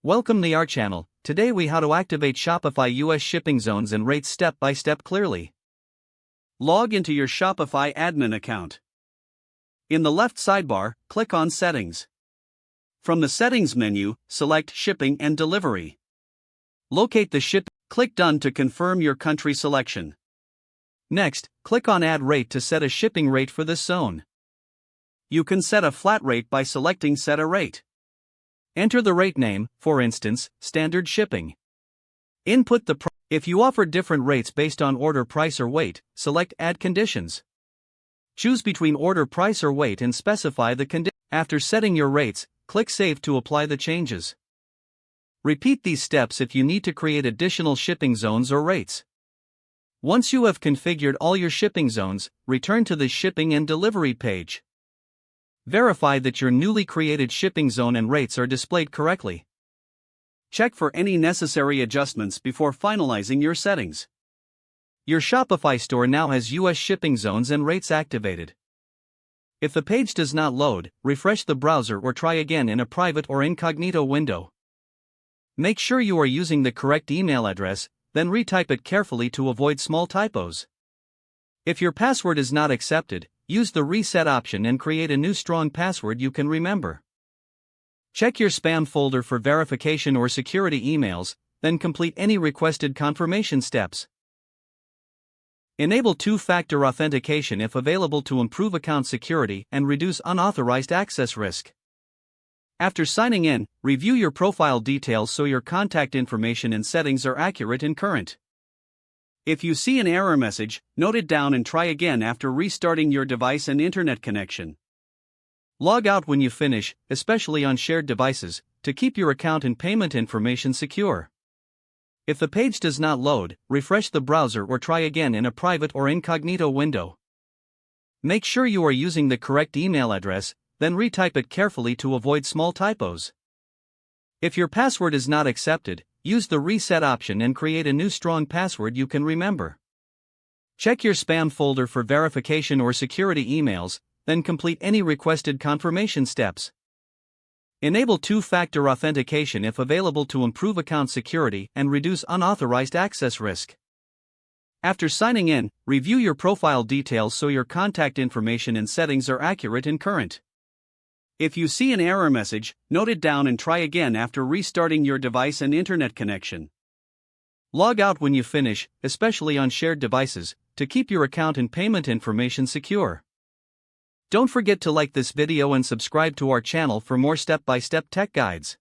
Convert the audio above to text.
Welcome to our channel. Today we how to activate Shopify US shipping zones and rates step by step clearly. Log into your Shopify admin account. In the left sidebar, click on Settings. From the Settings menu, select Shipping and Delivery. Locate the ship. Click Done to confirm your country selection. Next, click on Add Rate to set a shipping rate for this zone. You can set a flat rate by selecting Set a Rate. Enter the rate name, for instance, Standard Shipping. Input the price. If you offer different rates based on order price or weight, select Add Conditions. Choose between order price or weight and specify the condition. After setting your rates, click Save to apply the changes. Repeat these steps if you need to create additional shipping zones or rates. Once you have configured all your shipping zones, return to the Shipping and Delivery page. Verify that your newly created shipping zone and rates are displayed correctly. Check for any necessary adjustments before finalizing your settings. Your Shopify store now has US shipping zones and rates activated. If the page does not load, refresh the browser or try again in a private or incognito window. Make sure you are using the correct email address, then retype it carefully to avoid small typos. If your password is not accepted, use the Reset option and create a new strong password you can remember. Check your spam folder for verification or security emails, then complete any requested confirmation steps. Enable two-factor authentication if available to improve account security and reduce unauthorized access risk. After signing in, review your profile details so your contact information and settings are accurate and current. If you see an error message, note it down and try again after restarting your device and internet connection. Log out when you finish, especially on shared devices, to keep your account and payment information secure. If the page does not load, refresh the browser or try again in a private or incognito window. Make sure you are using the correct email address, then retype it carefully to avoid small typos. If your password is not accepted, use the Reset option and create a new strong password you can remember. Check your spam folder for verification or security emails, then complete any requested confirmation steps. Enable two-factor authentication if available to improve account security and reduce unauthorized access risk. After signing in, review your profile details so your contact information and settings are accurate and current. If you see an error message, note it down and try again after restarting your device and internet connection. Log out when you finish, especially on shared devices, to keep your account and payment information secure. Don't forget to like this video and subscribe to our channel for more step-by-step tech guides.